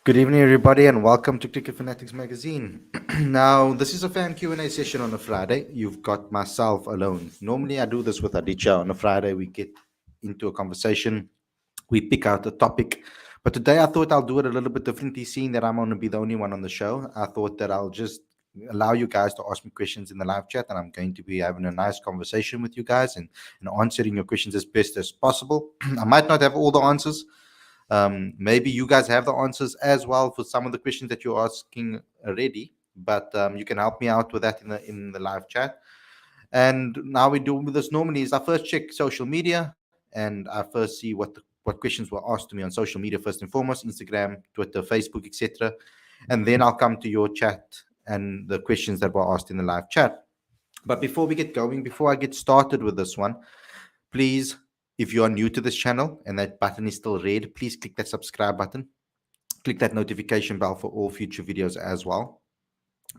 Good evening, everybody, and welcome to Cricket Fanatics Magazine. Now, this is a fan Q&A session on a Friday. You've got myself alone. Normally, I do this with Aditya. On a Friday, we get into a conversation. We pick out a topic. But today, I thought I'll do it a little bit differently, seeing that I'm going to be the only one on the show. I thought that I'll just allow you guys to ask me questions in the live chat, and I'm going to be having a nice conversation with you guys and answering your questions as best as possible. I might not have all the answers. Maybe you guys have the answers as well for some of the questions that you're asking already, but you can help me out with that in the live chat. And now we do this normally is I first check social media and I first see what questions were asked to me on social media first and foremost, Instagram, Twitter, Facebook, etc. And then I'll come to your chat and the questions that were asked in the live chat. But before we get going, before I get started with this one, please, if you are new to this channel and that button is still red, please click that subscribe button. Click that notification bell for all future videos as well.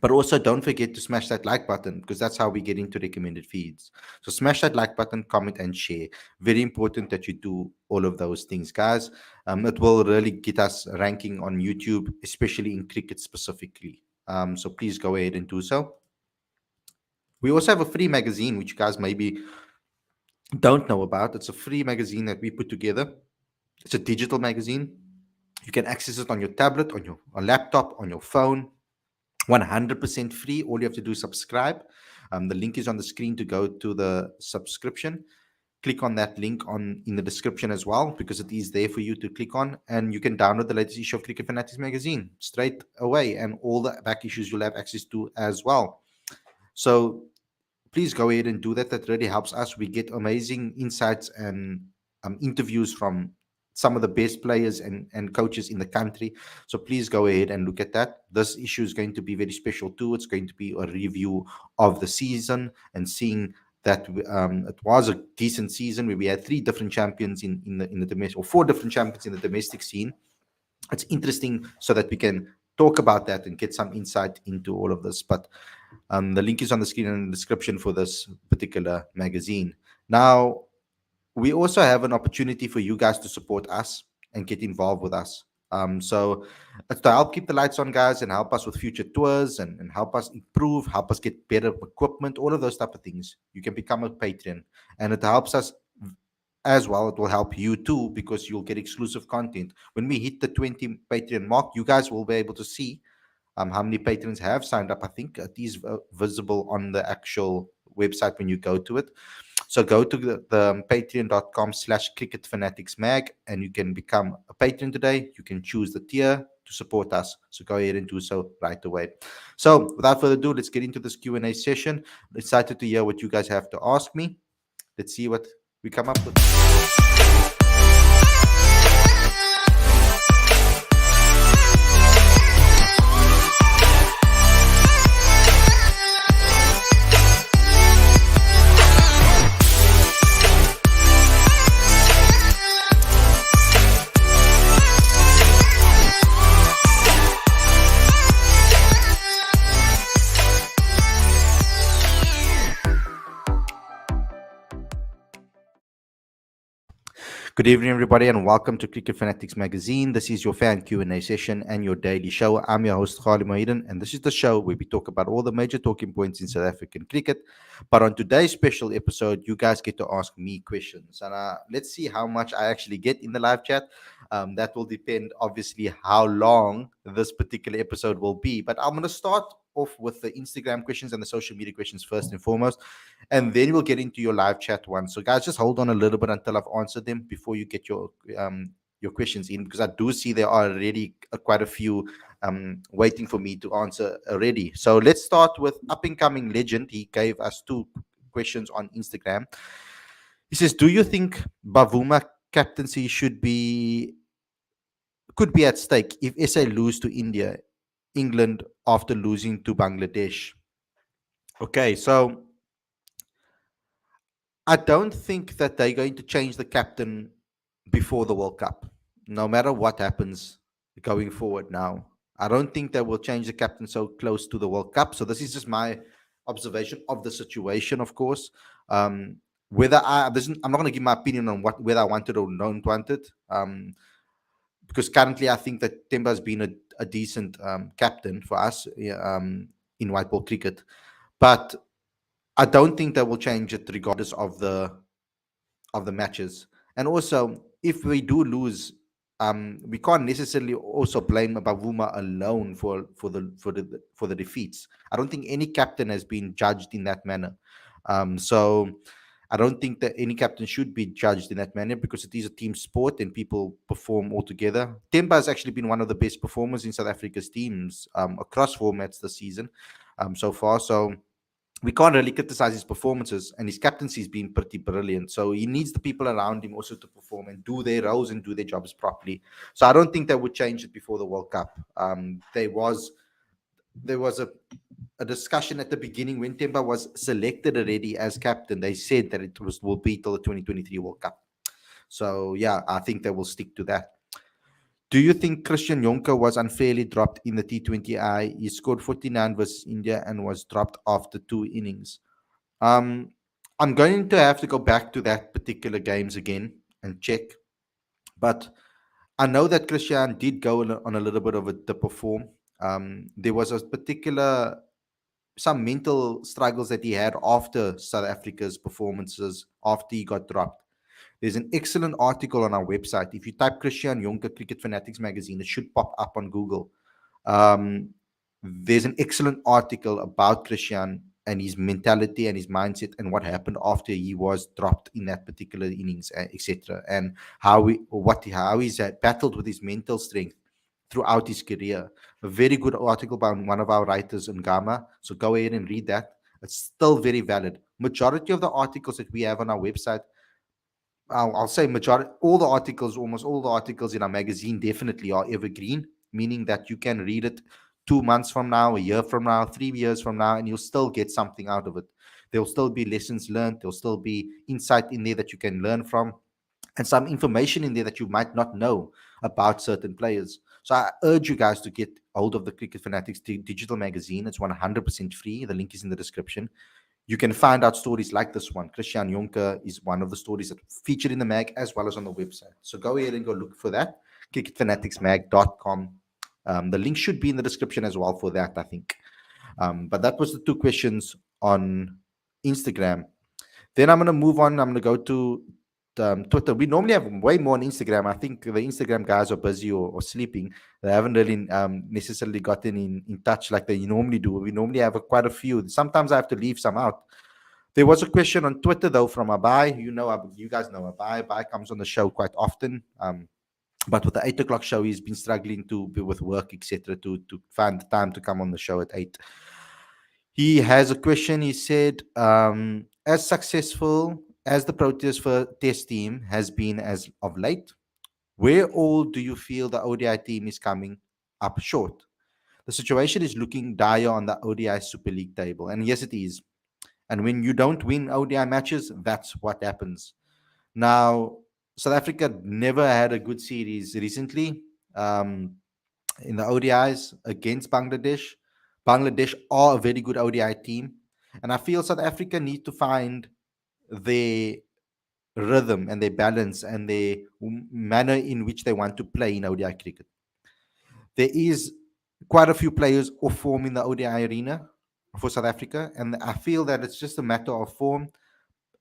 But also don't forget to smash that like button because that's how we get into recommended feeds. So smash that like button, comment, and share. Very important that you do all of those things, guys. It will really get us ranking on YouTube, especially in cricket specifically. So please go ahead and do so. We also have a free magazine, which you guys maybe don't know about. It's a free magazine that we put together. It's a digital magazine. You can access it on your tablet, on your laptop, on your phone. 100% free. All you have to do is subscribe. The link is on the screen to go to the subscription. Click on that link in the description as well, because it is there for you to click on, and you can download the latest issue of Cricket Fanatics Magazine straight away, and all the back issues you'll have access to as well. So please go ahead and do that. That really helps us. We get amazing insights and interviews from some of the best players and coaches in the country. So please go ahead and look at that. This issue is going to be very special too. It's going to be a review of the season and seeing that it was a decent season where we had 3 different champions in the domestic, or 4 different champions in the domestic scene. It's interesting so that we can talk about that and get some insight into all of this. But the link is on the screen and in the description for this particular magazine. Now, we also have an opportunity for you guys to support us and get involved with us. So it's to help keep the lights on, guys, and help us with future tours and help us improve, help us get better equipment, all of those type of things. You can become a patron, and it helps us as well. It will help you too, because you'll get exclusive content. When we hit the 20 Patreon mark, you guys will be able to see how many patrons have signed up. I think it is visible on the actual website when you go to it. So go to the patreon.com/cricketfanaticsmag, and you can become a patron today. You can choose the tier to support us. So go ahead and do so right away. So without further ado, let's get into this Q&A session. I'm excited to hear what you guys have to ask me. Let's see what we come up with. Good evening, everybody, and welcome to Cricket Fanatics Magazine. This is your fan Q&A session and your daily show. I'm your host, Khalid, and this is the show where we talk about all the major talking points in South African cricket. But on today's special episode, you guys get to ask me questions. And let's see how much I actually get in the live chat. That will depend, obviously, how long this particular episode will be. But I'm going to start off with the Instagram questions and the social media questions first and foremost, and then we'll get into your live chat one. So guys, just hold on a little bit until I've answered them before you get your questions in, because I do see there are already quite a few waiting for me to answer already. So let's start with up and coming legend. He gave us 2 questions on Instagram. He says, do you think bavuma captaincy could be at stake if SA lose to England after losing to Bangladesh? Okay, so I don't think that they're going to change the captain before the World Cup, no matter what happens going forward now. I don't think they will change the captain so close to the World Cup. So this is just my observation of the situation, of course. Um, whether I'm not going to give my opinion on whether I want it or don't want it, because currently I think that Temba has been a decent captain for us, yeah, in white ball cricket, but I don't think they will change it regardless of the matches. And also, if we do lose, we can't necessarily also blame bavuma alone for the defeats. I don't think any captain has been judged in that manner. So I don't think that any captain should be judged in that manner because it is a team sport and people perform all together. Temba has actually been one of the best performers in South Africa's teams across formats this season so far. So we can't really criticize his performances, and his captaincy's been pretty brilliant. So he needs the people around him also to perform and do their roles and do their jobs properly. So I don't think they would change it before the World Cup. There was a discussion at the beginning when Temba was selected already as captain. They said that it will be till the 2023 World Cup. So yeah, I think they will stick to that. Do you think Christian Jonker was unfairly dropped in the T20I? He scored 49 versus India and was dropped after 2 innings. Um, I'm going to have to go back to that particular games again and check. But I know that Christian did go on a little bit of a dip form. There was a particular some mental struggles that he had after South Africa's performances after he got dropped. There's an excellent article on our website. If you type Christian Jonker Cricket Fanatics Magazine, it should pop up on Google. Um, there's an excellent article about Christian and his mentality and his mindset and what happened after he was dropped in that particular innings, etc. And how he's battled with his mental strength throughout his career. A very good article by one of our writers in Gama. So go ahead and read that. It's still very valid. Majority of the articles that we have on our website, I'll say majority, all the articles, almost all the articles in our magazine definitely are evergreen, meaning that you can read it 2 months from now, a year from now, 3 years from now, and you'll still get something out of it. There'll still be lessons learned. There'll still be insight in there that you can learn from, and some information in there that you might not know about certain players. So I urge you guys to get hold of the Cricket Fanatics digital magazine. It's 100% free. The link is in the description. You can find out stories like this one. Christian Jonker is one of the stories that featured in the mag as well as on the website. So go ahead and go look for that. cricketfanaticsmag.com. The link should be in the description as well for that, I think. But that was the two questions on Instagram. Then I'm going to move on. I'm going to go to Twitter. We normally have way more on Instagram. I think the Instagram guys are busy or sleeping. They haven't really necessarily gotten in touch like they normally do. We normally have quite a few. Sometimes I have to leave some out. There was a question on Twitter though from Abai. You guys know Abai. Abai comes on the show quite often. But with the 8 o'clock show, he's been struggling to be with work, etc., to find the time to come on the show at 8. He has a question. He said, as successful as the Proteas for test team has been as of late, where all do you feel the ODI team is coming up short? The situation is looking dire on the ODI Super League table. And yes, it is. And when you don't win ODI matches, that's what happens. Now, South Africa never had a good series recently in the ODIs against Bangladesh. Bangladesh are a very good ODI team. And I feel South Africa need to find their rhythm and their balance and their manner in which they want to play in ODI cricket. There is quite a few players off form in the ODI arena for South Africa, and I feel that it's just a matter of form.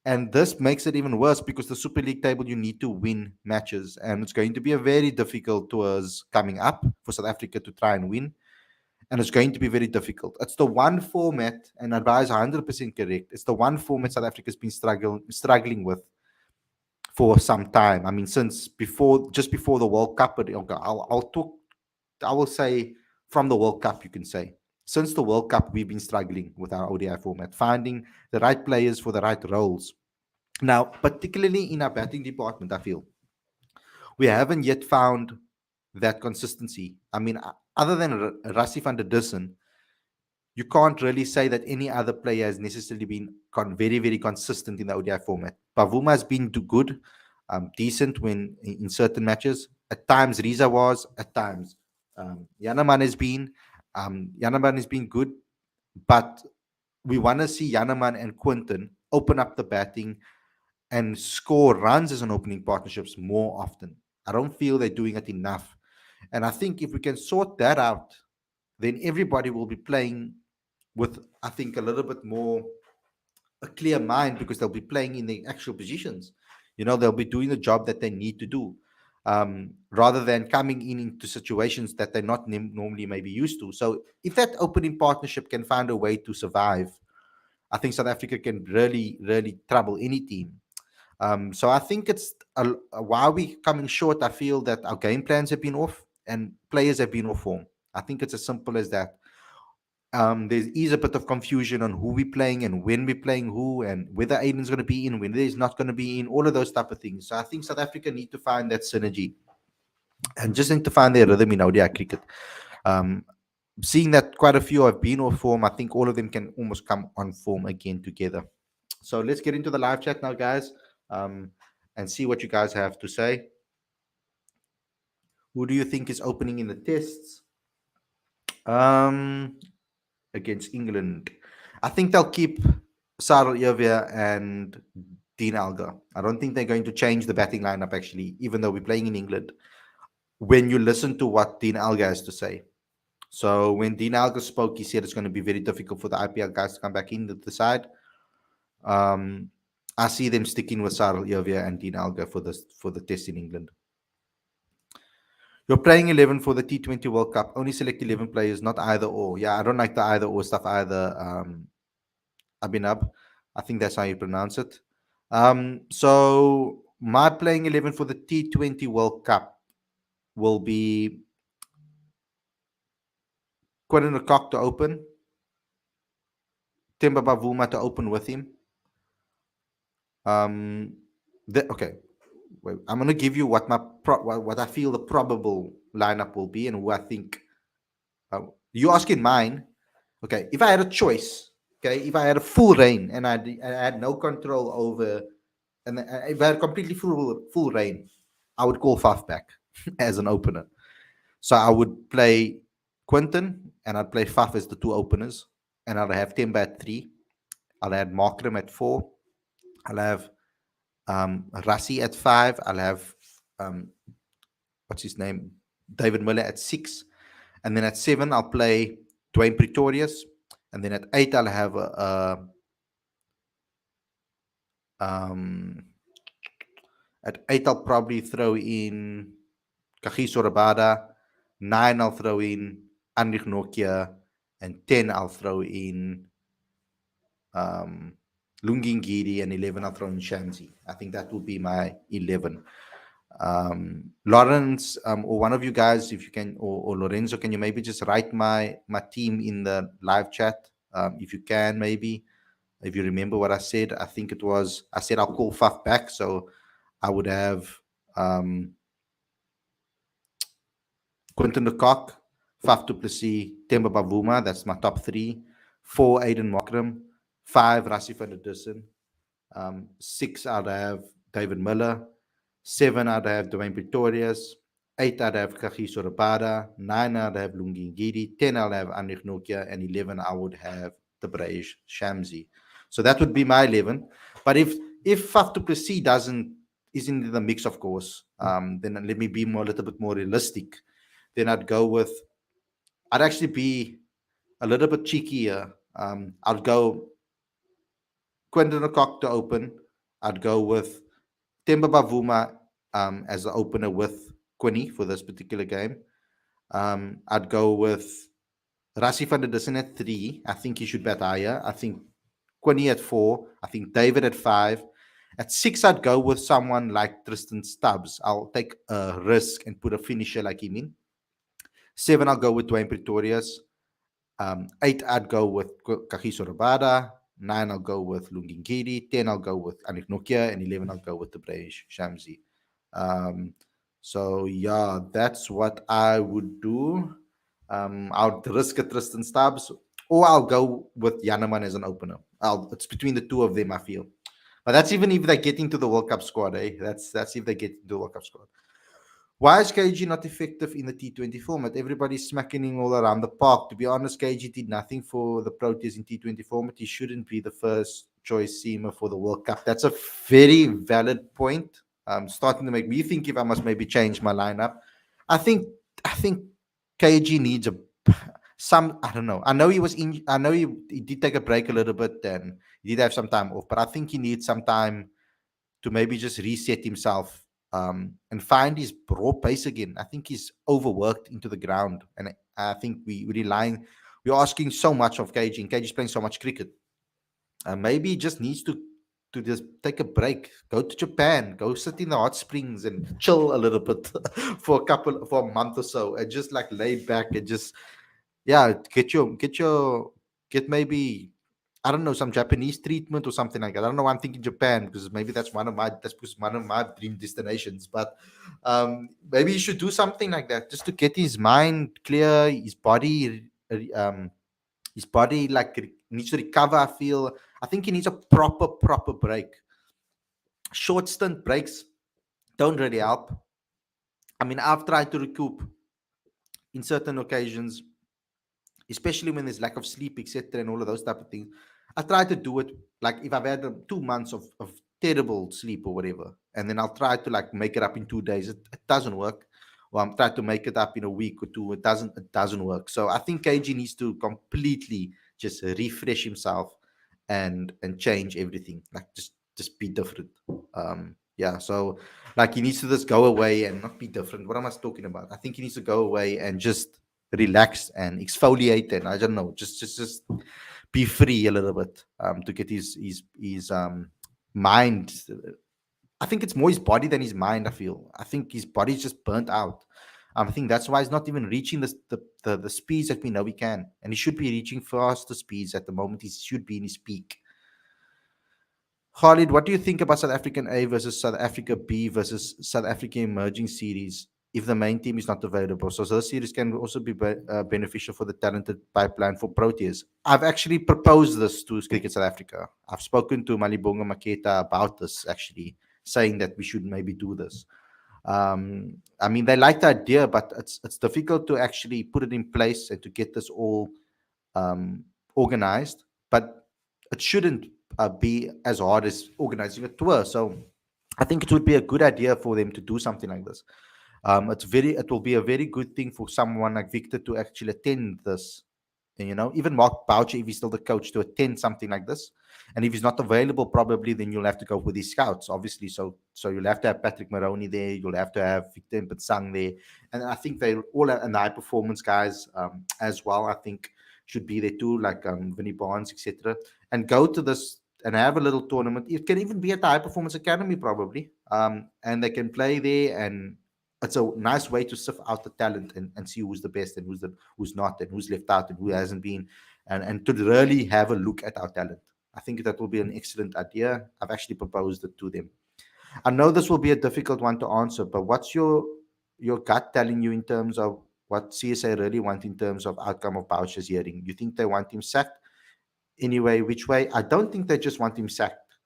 And this makes it even worse because the Super League table, you need to win matches, and it's going to be a very difficult tours coming up for South Africa to try and win. And it's going to be very difficult. It's the one format, and Advise 100% correct. It's the one format South Africa's been struggling with for some time. I mean, since just before the World Cup. I will say from the World Cup, you can say. Since the World Cup, we've been struggling with our ODI format, finding the right players for the right roles. Now, particularly in our batting department, I feel we haven't yet found that consistency. I mean, other than Rassie van der Dussen, you can't really say that any other player has necessarily been very, very consistent in the ODI format. Bavuma has been good, decent when in certain matches. At times, Riza was. At times, Yanaman has been. Yanaman has been good, but we want to see Yanaman and Quinton open up the batting and score runs as an opening partnerships more often. I don't feel they're doing it enough. And I think if we can sort that out, then everybody will be playing with, I think, a little bit more a clear mind because they'll be playing in the actual positions. They'll be doing the job that they need to do, rather than coming into situations that they're not normally maybe used to. So if that opening partnership can find a way to survive, I think South Africa can really, really trouble any team. So I think it's while we coming short, I feel that our game plans have been off and players have been off form. I think it's as simple as that. There is a bit of confusion on who we're playing and when we're playing who and whether Aiden's going to be in, when he's not going to be in, all of those type of things. So I think South Africa need to find that synergy and just need to find their rhythm in ODI cricket. Um, Seeing that quite a few have been off form, I think all of them can almost come on form again together. So let's get into the live chat now, guys, and see what you guys have to say. Who do you think is opening in the tests? Um, Against England. I think they'll keep Sarel Irvia and Dean Alga. I don't think they're going to change the batting lineup, actually, even though we're playing in England. When you listen to what Dean Alga has to say. So when Dean Alga spoke, he said it's going to be very difficult for the IPL guys to come back in the side. I see them sticking with Sarel Irvia and Dean Alga for the test in England. You're playing 11 for the T20 World Cup. Only select 11 players, not either or. Yeah, I don't like the either or stuff either. Abinab, I think that's how you pronounce it. So my playing 11 for the T20 World Cup will be Quinton de Kock to open, Temba Bavuma to open with him. Okay, wait, I'm going to give you what what I feel the probable lineup will be and who I think. You asking mine? Okay, if I had a choice, okay, if I had a full reign and I had no control over, and if I had completely full reign, I would call Faf back as an opener. So I would play Quinton and I'd play Faf as the two openers, and I'll have Temba at 3. I'll have Markram at 4. I'll have Rassi at 5. I'll have what's his name, David Miller at 6, and then at 7 I'll play Dwayne Pretorius, and then at 8 I'll have at 8 I'll probably throw in Kagiso Rabada. 9 I'll throw in Anrich Nokia, and 10 I'll throw in Lungingiri, and 11 I'll throw in Shamsi. I think that will be my 11. Lawrence, or one of you guys, if you can, or Lorenzo, can you maybe just write my team in the live chat, if you can, maybe, if you remember what I said. I think I said I'll call Faf back, so I would have Quinton de Kock, Faf du Plessis, Temba Bavuma, that's my top 3. 4, Aiden Mockram. 5, Rassi van der Dussen. 6, I'd have David Miller. 7, I'd have Dwayne Pretorius. 8, I'd have Kagiso Rabada. 9, I'd have Lungingiri. 10, I'll have Anrich Nokia. And 11, I would have the British Shamsi. So that would be my 11. But if Faf du Plessis isn't in the mix, of course, then let me be a little bit more realistic. Then I'd actually be a little bit cheekier. I'd go Quinton de Kock to open. I'd go with Temba Bavuma as the opener with Quinny for this particular game. I'd go with Rassi van der Dussen at 3. I think he should bat higher. I think Quinny at 4. I think David at 5. At 6, I'd go with someone like Tristan Stubbs. I'll take a risk and put a finisher like him in. 7, I'll go with Dwayne Pretorius. 8, I'd go with Kagiso Rabada. 9, I'll go with Lungingiri. 10, I'll go with Anrich Nokia. And 11, I'll go with the British Shamsi. So, yeah, that's what I would do. I'd risk a Tristan Stubbs. or I'll go with Yanaman as an opener. It's between the two of them, I feel. But that's even if they get into the World Cup squad, eh? That's if they get into the World Cup squad. Why is KG not effective in the T20 format? Everybody's smacking him all around the park. To be honest, KG did nothing for the Proteas in T20 format. He shouldn't be the first choice seamer for the World Cup. That's a very valid point. Starting to make me think if I must maybe change my lineup. I think I think KG needs a some. I don't know. I know he was in. I know he did take a break a little bit and he did have some time off, but I think he needs some time to maybe just reset himself and find his raw pace again. I think he's overworked into the ground, and I think we're asking so much of KG, and KG's playing so much cricket. Maybe he just needs to just take a break, go to Japan, go sit in the hot springs and chill a little bit for a month or so, and just like lay back and just yeah, get maybe I don't know some Japanese treatment or something like that. I don't know why I'm thinking Japan because maybe that's one of my dream destinations. But maybe you should do something like that just to get his mind clear, his body like needs to recover. I think he needs a proper break. Short stint breaks don't really help. I mean, I've tried to recoup in certain occasions, especially when there's lack of sleep, etc., and all of those type of things. I try to do it like if I've had 2 months of terrible sleep or whatever, and then I'll try to like make it up in 2 days. It doesn't work. Or I'm trying to make it up in a week or two. It doesn't work. So I think KG needs to completely just refresh himself and change everything. Like just be different. Yeah. So like he needs to just go away and not be different. What am I talking about? I think he needs to go away and just relax and exfoliate and I don't know, just be free a little bit to get his mind. I think it's more his body than his mind. I think his body's just burnt out. I think that's why he's not even reaching the speeds that we know he can, and he should be reaching faster speeds at the moment. He should be in his peak. Khalid, what do you think about South African A versus South Africa B versus South Africa Emerging Series if the main team is not available? So this series can also be beneficial for the talented pipeline for Proteas. I've actually proposed this to Cricket South Africa. I've spoken to Malibonga Maketa about this, actually, saying that we should maybe do this. I mean, they like the idea, but it's difficult to actually put it in place and to get this all organized. But it shouldn't be as hard as organizing a tour. So I think it would be a good idea for them to do something like this. It will be a very good thing for someone like Victor to actually attend this. And, even Mark Boucher, if he's still the coach, to attend something like this. And if he's not available, probably then you'll have to go with his scouts, obviously. So you'll have to have Patrick Maroney there. You'll have to have Victor Mpetsang there. And I think they all are high performance guys as well. I think should be there too, like Vinnie Barnes, etc. And go to this and have a little tournament. It can even be at the High Performance Academy, probably. And they can play there, and it's a nice way to sift out the talent and see who's the best and who's not and who's left out and who hasn't been, and to really have a look at our talent. I think that will be an excellent idea. I've actually proposed it to them. I know this will be a difficult one to answer, but what's your gut telling you in terms of what CSA really want in terms of outcome of Boucher's hearing? You think they want him sacked? Anyway, which way? I don't think they just want him sacked.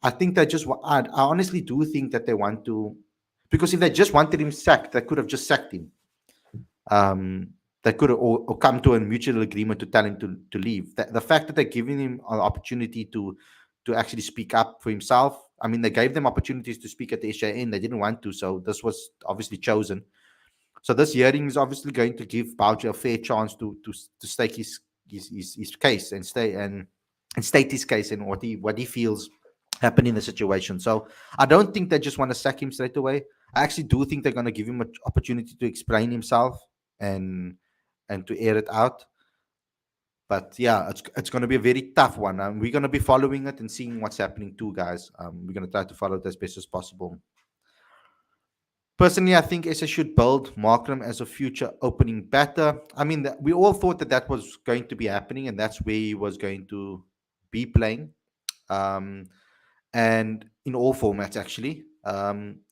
I think they just want, I honestly do think that they want to, because if they just wanted him sacked, they could have just sacked him. They could have or come to a mutual agreement to tell him to leave. The fact that they're giving him an opportunity to actually speak up for himself. I mean, they gave them opportunities to speak at the SJN. They didn't want to, so this was obviously chosen. So this hearing is obviously going to give Boucher a fair chance to stake his case and state his case and what he feels happened in the situation. So I don't think they just want to sack him straight away. I actually do think they're going to give him an opportunity to explain himself and to air it out. But yeah, it's going to be a very tough one. We're going to be following it and seeing what's happening too, guys. We're going to try to follow it as best as possible. Personally, I think SA should build Markram as a future opening batter. I mean, we all thought that was going to be happening, and that's where he was going to be playing, and in all formats actually.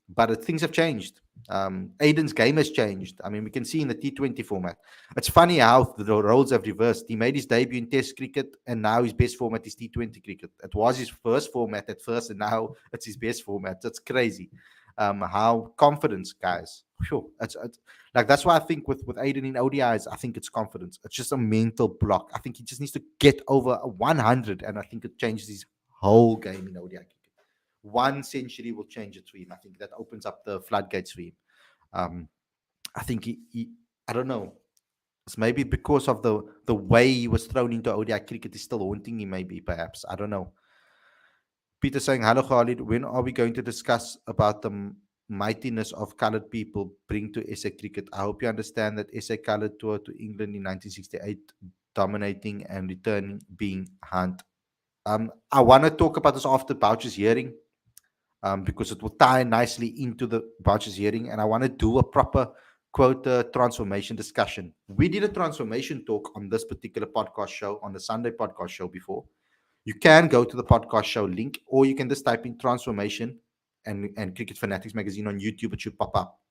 but things have changed. Aiden's game has changed. I mean, we can see in the T20 format. It's funny how the roles have reversed. He made his debut in Test cricket, and now his best format is T20 cricket. It was his first format at first, and now it's his best format. That's crazy. How confidence, guys. Phew, it's like that's why I think with Aiden in ODIs, I think it's confidence. It's just a mental block. I think he just needs to get over 100, and I think it changes his whole game in ODI cricket. One century will change it for him. I think that opens up the floodgates for him. Um, I think I don't know. It's maybe because of the way he was thrown into ODI cricket is still haunting him. Maybe perhaps I don't know. Peter saying, "Hello, Khalid. When are we going to discuss about the mightiness of colored people bring to SA cricket? I hope you understand that SA colored tour to England in 1968, dominating and returning, being Hunt. I want to talk about this after Boucher's hearing, because it will tie nicely into the Boucher's hearing, and I want to do a proper quota transformation discussion. We did a transformation talk on this particular podcast show, on the Sunday podcast show before. You can go to the podcast show link, or you can just type in transformation and Cricket Fanatics Magazine on YouTube. It should pop up.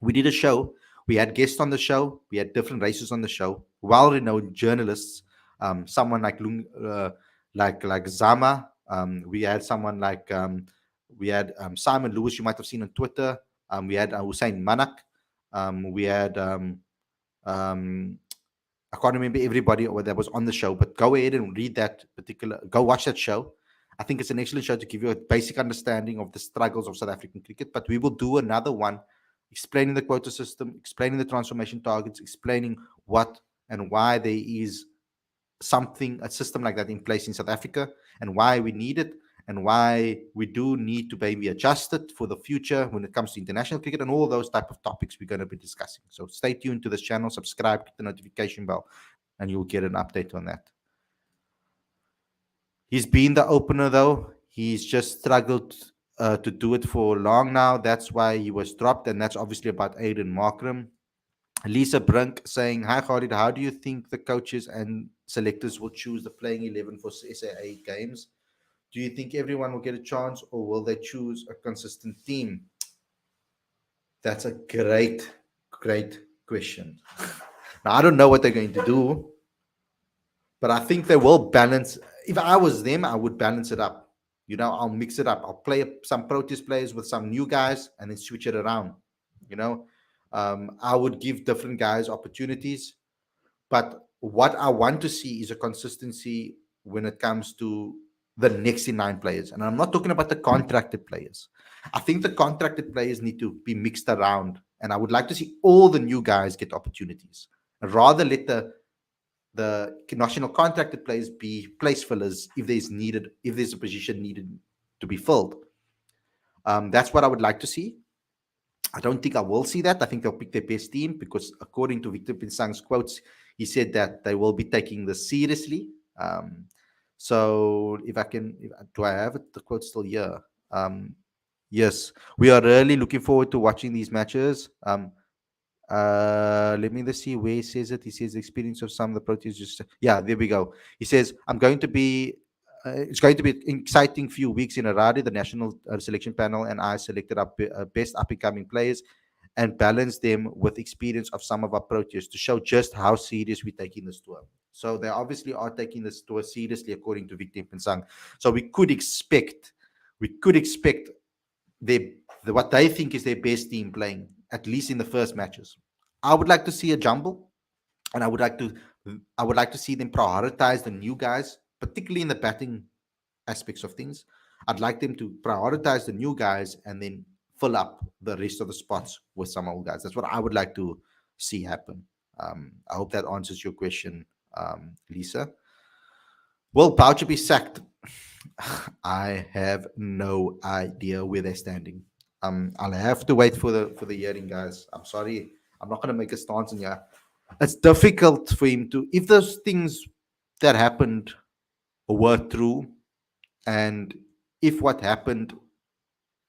We did a show. We had guests on the show. We had different races on the show. Well-renowned journalists. Someone like like Zama. We had someone like we had Simon Lewis. You might have seen on Twitter. We had Hussein Manak. We had I can't remember everybody that was on the show, but go ahead and read that particular. Go watch that show. I think it's an excellent show to give you a basic understanding of the struggles of South African cricket. But we will do another one explaining the quota system, explaining the transformation targets, explaining what and why there is a system like that in place in South Africa, and why we need it, and why we do need to maybe adjust it for the future when it comes to international cricket, and all those type of topics we're going to be discussing. So stay tuned to this channel, subscribe, hit the notification bell, and you'll get an update on that. He's been the opener though. He's just struggled to do it for long now. That's why he was dropped, and that's obviously about Aiden Markram. Lisa Brink saying, "Hi Khalid, how do you think the coaches and selectors will choose the playing 11 for SAA games? Do you think everyone will get a chance, or will they choose a consistent team?" That's a great question. Now, I don't know what they're going to do, but I think they will balance. If I was them, I would balance it up. I'll mix it up. I'll play some Proteas players with some new guys and then switch it around. I would give different guys opportunities. But what I want to see is a consistency when it comes to the next in nine players. And I'm not talking about the contracted players. I think the contracted players need to be mixed around. And I would like to see all the new guys get opportunities. Rather let the national contracted players be place fillers if there's a position needed to be filled. That's what I would like to see. I don't think I will see that. I think they'll pick their best team because, according to Victor Pinsang's quotes, he said that they will be taking this seriously. So do I have it? The quote still here. Yes, we are really looking forward to watching these matches. Let me just see where he says it. He says the experience of some of the Proteas. There we go. He says, it's going to be an exciting few weeks in Harare. The national selection panel and I selected our best up-and-coming players and balanced them with experience of some of our Proteas to show just how serious we're taking this tour. So they obviously are taking this tour seriously, according to Victor Pinsang. So we could expect what they think is their best team playing, at least in the first matches. I would like to see a jumble, and I would like to see them prioritize the new guys, particularly in the batting aspects of things. I'd like them to prioritize the new guys and then fill up the rest of the spots with some old guys. That's what I would like to see happen. I hope that answers your question, Lisa. Will Boucher be sacked? I have no idea where they're standing. I'll have to wait for the hearing, guys. I'm sorry. I'm not going to make a stance in here. It's difficult for him to, if those things that happened were true, and if what happened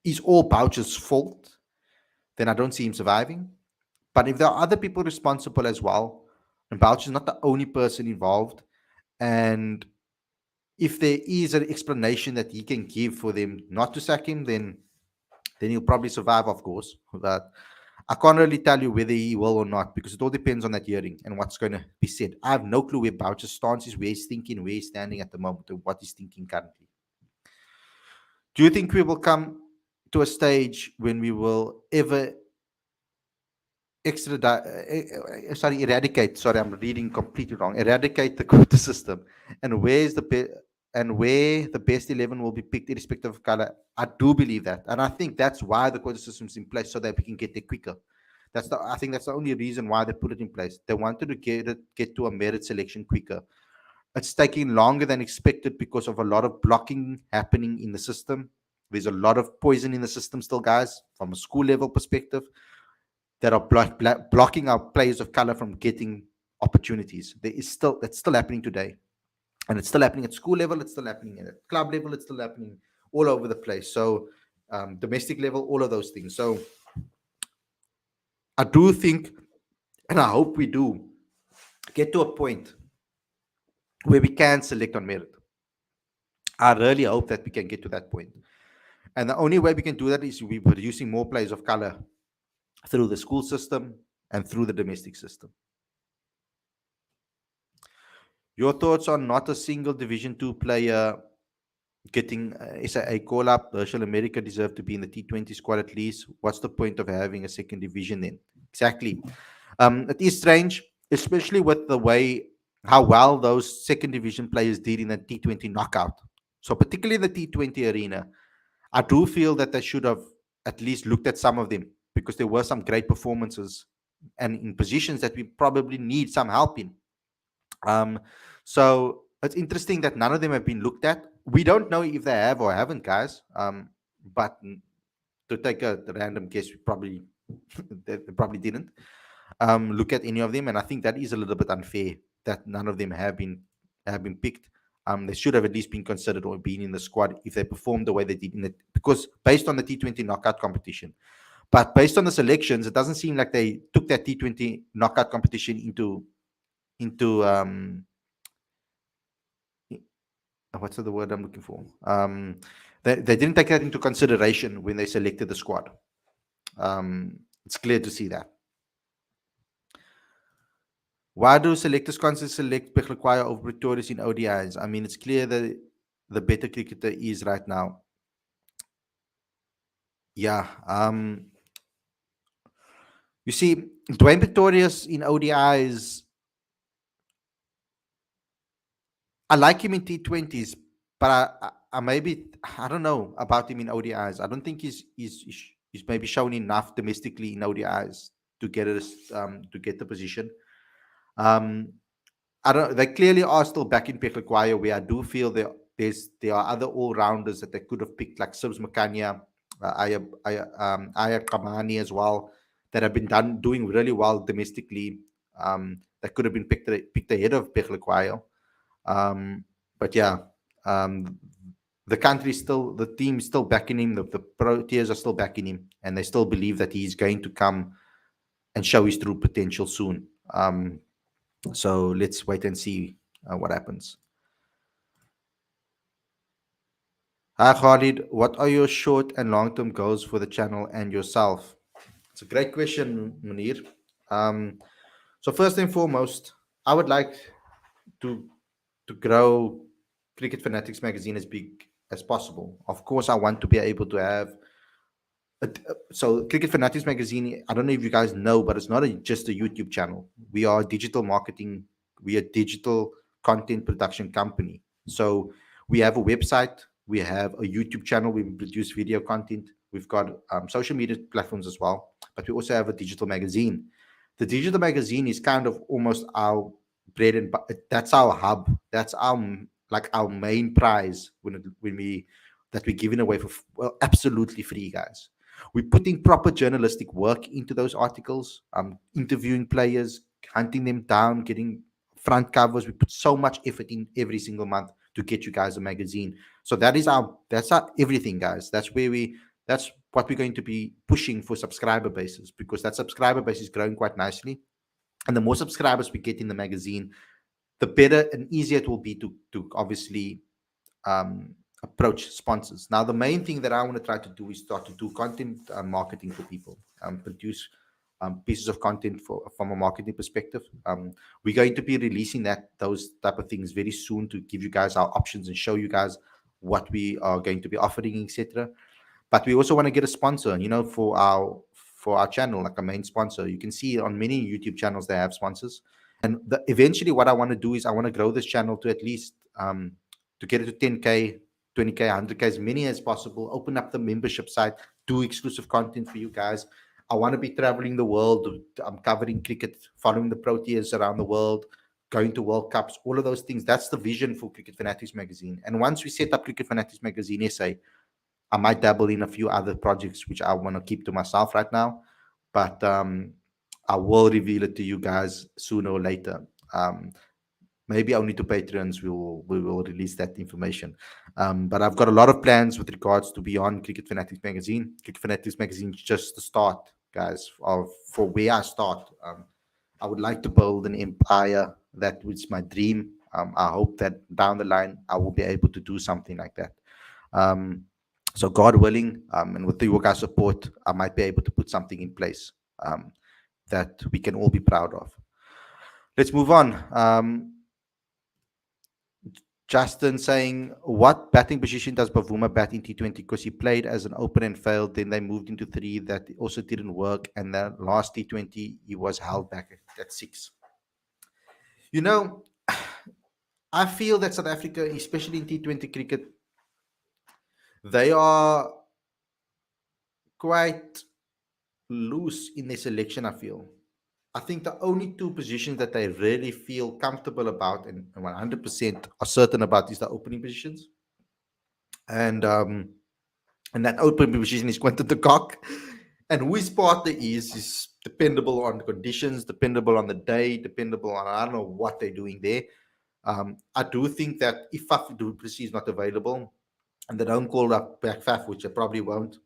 is all Boucher's fault, then I don't see him surviving. But if there are other people responsible as well, and Boucher's not the only person involved, and if there is an explanation that he can give for them not to sack him, then then he'll probably survive, of course. But I can't really tell you whether he will or not because it all depends on that hearing and what's going to be said. I have no clue where Boucher's stance is, where he's thinking, where he's standing at the moment, and what he's thinking currently. Do you think we will come to a stage when we will ever eradicate? Sorry, I'm reading completely wrong. Eradicate the quota system, and where the best 11 will be picked irrespective of color. I do believe that, and I think that's why the quota system is in place so that we can get there quicker. I think that's the only reason why they put it in place. They wanted to get to a merit selection quicker. It's taking longer than expected because of a lot of blocking happening in the system. There's a lot of poison in the system still, guys, from a school level perspective, that are blocking our players of color from getting opportunities. That's still happening today, and it's still happening at school level. It's still happening at club level. It's still happening all over the place. So domestic level, all of those things. So I do think, and I hope we do get to a point where we can select on merit. I really hope that we can get to that point. And the only way we can do that is we producing more players of color through the school system and through the domestic system. Your thoughts on not a single Division 2 player getting a call-up? Herschel America deserve to be in the T20 squad at least. What's the point of having a second division then? Exactly. It is strange, especially with the way how well those second division players did in the T20 knockout. So particularly in the T20 arena, I do feel that they should have at least looked at some of them because there were some great performances and in positions that we probably need some help in. So it's interesting that none of them have been looked at. We don't know if they have or haven't, guys. But to take a random guess, we probably they probably didn't look at any of them, and I think that is a little bit unfair that none of them have been picked. They should have at least been considered or been in the squad if they performed the way they did in it, because based on the T20 knockout competition. But based on the selections, it doesn't seem like they took that T20 knockout competition into what's the word I'm looking for? They didn't take that into consideration when they selected the squad. It's clear to see that. Why do selectors constantly select Peglequaya over Pretorius in ODIs? I mean, it's clear that the better cricketer is right now. Yeah. You see, Dwayne Pretorius in ODIs, I like him in T20s, but I maybe, I don't know about him in ODIs. I don't think he's maybe shown enough domestically in ODIs to get the position. They clearly are still back in Peglequaya, where I do feel there are other all-rounders that they could have picked, like Sibs Makanya, Aya Kamani as well, that have been doing really well domestically. That could have been picked ahead of Peglequaya. But yeah, the team is still backing him. The Proteas are still backing him, and they still believe that he's going to come and show his true potential soon. So let's wait and see what happens. Hi Khalid, what are your short and long-term goals for the channel and yourself? It's a great question, Munir. So first and foremost, I would like to grow Cricket Fanatics Magazine as big as possible. Of course, I want to be able to have so Cricket Fanatics Magazine, I don't know if you guys know, but it's not just a YouTube channel. We are a digital marketing, we are a digital content production company. So we have a website, we have a YouTube channel, we produce video content, we've got social media platforms as well, but we also have a digital magazine. The digital magazine is kind of almost our bread and butter. That's our hub. That's our main prize that we're giving away for absolutely free, guys. We put in proper journalistic work into those articles, interviewing players, hunting them down, getting front covers. We put so much effort in every single month to get you guys a magazine. So that's our everything, guys. That's what we're going to be pushing for subscriber bases, because that subscriber base is growing quite nicely. And the more subscribers we get in the magazine, the better and easier it will be to obviously approach sponsors. Now, the main thing that I want to try to do is start to do content marketing for people, produce pieces of content from a marketing perspective. We're going to be releasing those type of things very soon to give you guys our options and show you guys what we are going to be offering, etc. But we also want to get a sponsor, for our channel, like a main sponsor. You can see on many YouTube channels they have sponsors, and eventually, what I want to do is I want to grow this channel to at least to get it to 10K, 20K, 100K, as many as possible. Open up the membership site, do exclusive content for you guys. I want to be traveling the world. I'm covering cricket, following the Proteas around the world, going to World Cups, all of those things. That's the vision for Cricket Fanatics Magazine. And once we set up Cricket Fanatics Magazine SA, I might dabble in a few other projects which I want to keep to myself right now, but I will reveal it to you guys sooner or later. Maybe only to patrons we will release that information. But I've got a lot of plans with regards to beyond Cricket Fanatics Magazine. Cricket Fanatics Magazine is just the start, guys, of for where I start. I would like to build an empire. That was my dream. I hope that down the line I will be able to do something like that. Um, so God willing, and with your guys' support, I might be able to put something in place that we can all be proud of. Let's move on. Justin saying, what batting position does Bavuma bat in T20? Because he played as an opener and failed. Then they moved into three. That also didn't work. And the last T20, he was held back at six. You know, I feel that South Africa, especially in T20 cricket, they are quite loose in their selection, I feel. I think the only two positions that they really feel comfortable about and 100% are certain about is the opening positions. And and that opening position is Quentin de Kock. And who his partner is dependable on conditions, dependable on the day, dependable on I don't know what they're doing there. I do think that if Faf du Plessis is not available and they don't call up back Faf, which they probably won't,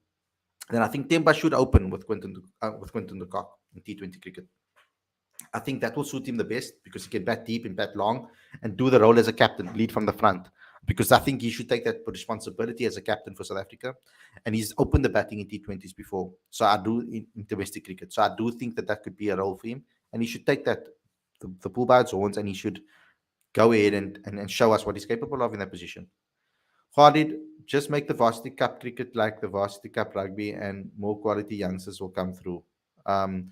then I think Temba should open with Quentin de Kock in T20 cricket. I think that will suit him the best because he can bat deep and bat long and do the role as a captain, lead from the front. Because I think he should take that responsibility as a captain for South Africa. And he's opened the batting in T20s before. So I do in domestic cricket. So I do think that that could be a role for him. And he should take that, the bull by its horns, and he should go ahead and show us what he's capable of in that position. Khalid, just make the Varsity Cup cricket like the Varsity Cup rugby and more quality youngsters will come through. Um,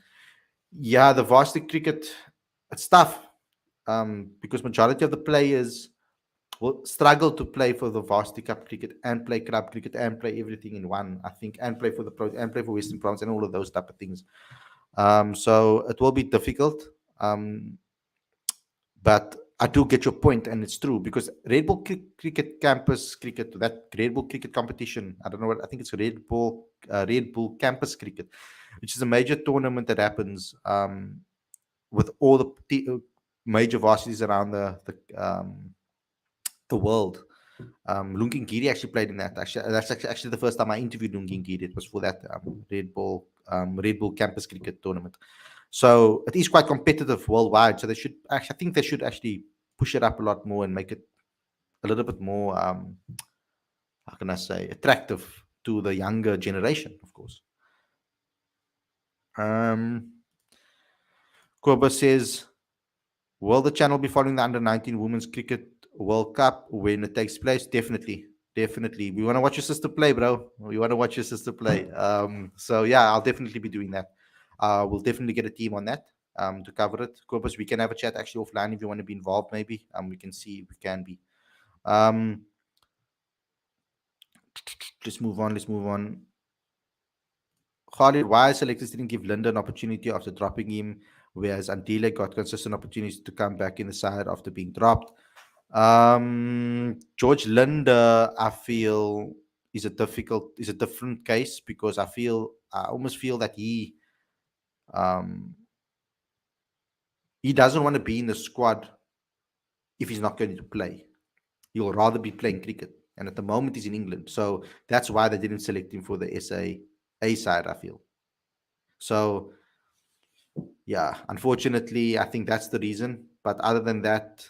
yeah, the varsity cricket, it's tough because majority of the players will struggle to play for the varsity cup cricket and play club cricket and play everything in one. I think and play for the pro and play for Western Province and all of those type of things. So it will be difficult. But I do get your point, and it's true because Cricket Campus Cricket, that Red Bull Cricket competition, I don't know what I think it's Red Bull Campus Cricket, which is a major tournament that happens with all major varsities around the world. Lungi Ngiri actually played in that. Actually, that's actually the first time I interviewed Lungi Ngiri. It was for that Red Bull Campus Cricket tournament. So it is quite competitive worldwide. So I think they should actually push it up a lot more and make it a little bit more, how can I say, attractive to the younger generation, of course. Koba says, will the channel be following the under-19 Women's Cricket World Cup when it takes place? Definitely. Definitely. We want to watch your sister play, bro. We want to watch your sister play. So, yeah, I'll definitely be doing that. We'll definitely get a team on that to cover it. Kobus, we can have a chat actually offline if you want to be involved, maybe. We can see if we can be. Let's move on. Let's move on. Khalid, why Selectors didn't give Linda an opportunity after dropping him, whereas Andile got consistent opportunities to come back in the side after being dropped. George Linda, I feel, is a different case because I almost feel that he doesn't want to be in the squad if he's not going to play. He'll rather be playing cricket. And at the moment, he's in England. So that's why they didn't select him for the A side, I feel. So, yeah, unfortunately, I think that's the reason. But other than that,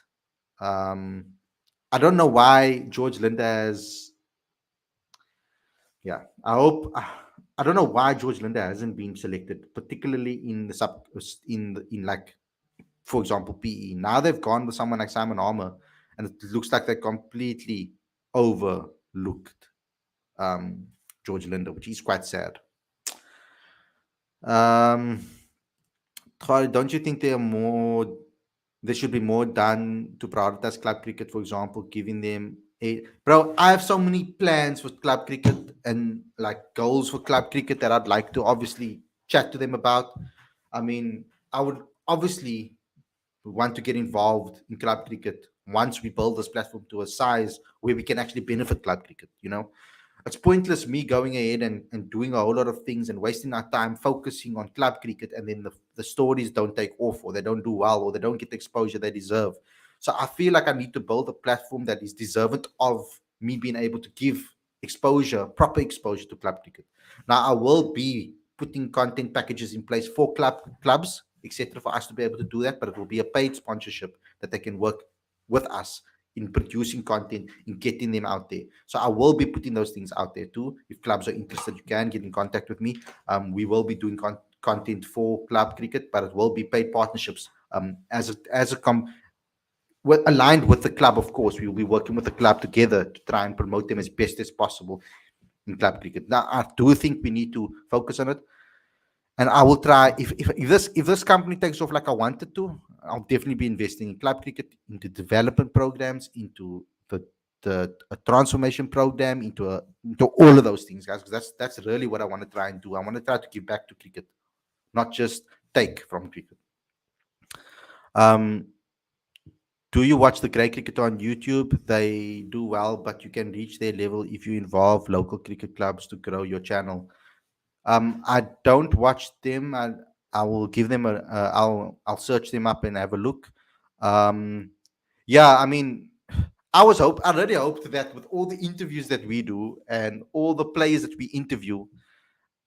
I don't know why George Linda has Yeah, I hope. I don't know why George Linda hasn't been selected, particularly in the sub in like, for example, PE. Now they've gone with someone like Simon Armour, and it looks like they completely overlooked um, George Linda, which is quite sad. Um, Khalid, don't you think there should be more done to prioritize club cricket, for example, giving them a bro? I have so many plans for club cricket and like goals for club cricket that I'd like to obviously chat to them about. I mean, I would obviously want to get involved in club cricket once we build this platform to a size where we can actually benefit club cricket, you know. It's pointless me going ahead and doing a whole lot of things and wasting our time focusing on club cricket, and then the stories don't take off, or they don't do well, or they don't get the exposure they deserve. So I feel like I need to build a platform that is deserving of me being able to give exposure, proper exposure to club cricket. Now I will be putting content packages in place for clubs, etc., for us to be able to do that, but it will be a paid sponsorship that they can work with us in producing content, in getting them out there. So I will be putting those things out there too. If clubs are interested, you can get in contact with me. We will be doing content for club cricket, but it will be paid partnerships. Aligned with the club, of course. We will be working with the club together to try and promote them as best as possible in club cricket. Now, I do think we need to focus on it, and I will try. If this company takes off like I wanted to, I'll definitely be investing in club cricket, into development programs, into the a transformation program, into all of those things, guys. Because that's really what I want to try and do. I want to try to give back to cricket, not just take from cricket. Um, do you watch the great cricketer on YouTube? They do well, but you can reach their level if you involve local cricket clubs to grow your channel. I don't watch them. I will give them I'll search them up and have a look. Um, yeah, I mean, I really hoped that with all the interviews that we do and all the players that we interview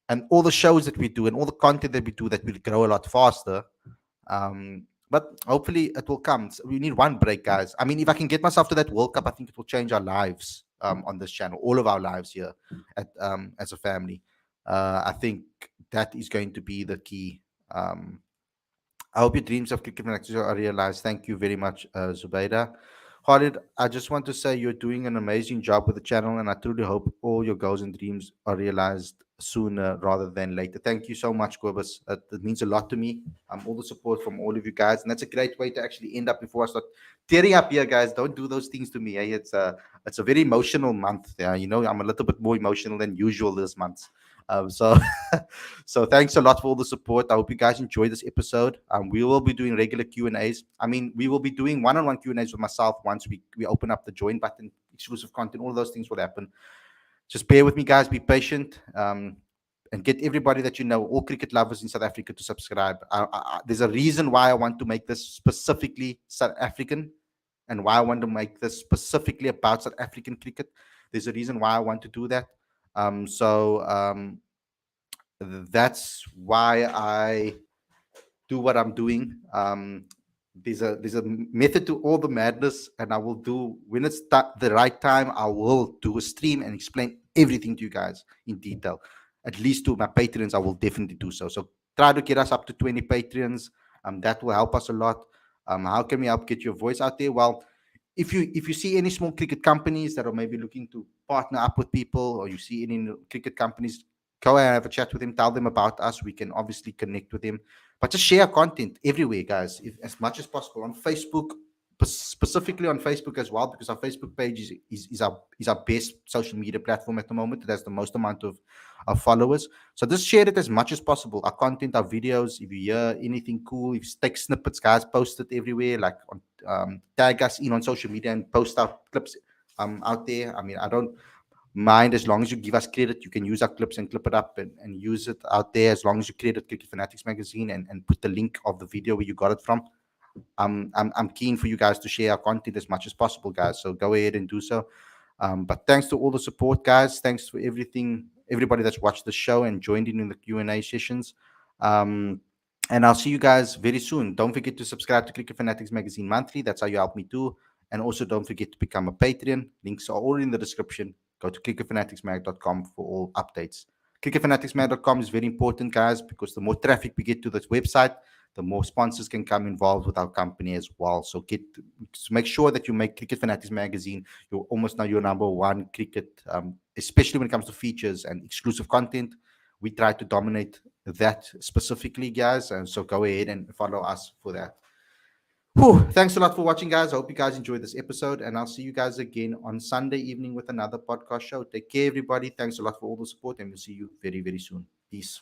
and all the shows that we do and all the content that we do, that will grow a lot faster. But hopefully it will come. So we need one break, guys. I mean, if I can get myself to that World Cup, I think it will change our lives on this channel, all of our lives here as a family. I think that is going to be the key. I hope your dreams of cricket fanatics are realized. Thank you very much, Zubaida. Khalid, I just want to say you're doing an amazing job with the channel, and I truly hope all your goals and dreams are realized sooner rather than later. Thank you so much, Gobus. It means a lot to me. All the support from all of you guys, and that's a great way to actually end up before I start tearing up here, guys. Don't do those things to me. Eh? It's a very emotional month. Yeah, you know, I'm a little bit more emotional than usual this month. So so thanks a lot for all the support. I hope you guys enjoyed this episode. We will be doing regular Q&As. I mean, we will be doing one-on-one Q&As with myself once we open up the join button, exclusive content, all those things will happen. Just bear with me, guys. Be patient. And get everybody that you know, all cricket lovers in South Africa, to subscribe. There's a reason why I want to make this specifically South African, and why I want to make this specifically about South African cricket. There's a reason why I want to do that. That's why I do what I'm doing. There's a method to all the madness, and I will do when it's the right time. I will do a stream and explain everything to you guys in detail. At least to my patrons, I will definitely do so. So try to get us up to 20 patrons. That will help us a lot. How can we help get your voice out there? Well, if you see any small cricket companies that are maybe looking to partner up with people, or you see any cricket companies, go and have a chat with them, tell them about us. We can obviously connect with them, but just share content everywhere, guys, as much as possible on Facebook, specifically on Facebook as well, because our Facebook page is our best social media platform at the moment. It has the most amount of followers. So just share it as much as possible. Our content, our videos. If you hear anything cool, if you take snippets, guys, post it everywhere. Like tag us in on social media and post our clips out there. I mean, I don't mind, as long as you give us credit. You can use our clips and clip it up and use it out there, as long as you credit Cricket Fanatics Magazine and put the link of the video where you got it from. I'm keen for you guys to share our content as much as possible, guys. So go ahead and do so. But thanks to all the support, guys. Thanks for everything, everybody that's watched the show and joined in the Q&A sessions. And I'll see you guys very soon. Don't forget to subscribe to Cricket Fanatics Magazine monthly. That's how you help me too. And also don't forget to become a Patreon. Links are all in the description. Go to cricketfanaticsmag.com for all updates. Cricketfanaticsmag.com is very important, guys, because the more traffic we get to this website, the more sponsors can come involved with our company as well. So make sure that you make Cricket Fanatics Magazine you're almost now your number one cricket, especially when it comes to features and exclusive content. We try to dominate that specifically, guys, and so go ahead and follow us for that. Whew, thanks a lot for watching, guys. I hope you guys enjoyed this episode, and I'll see you guys again on Sunday evening with another podcast show. Take care, everybody. Thanks a lot for all the support, and we'll see you very, very soon. Peace.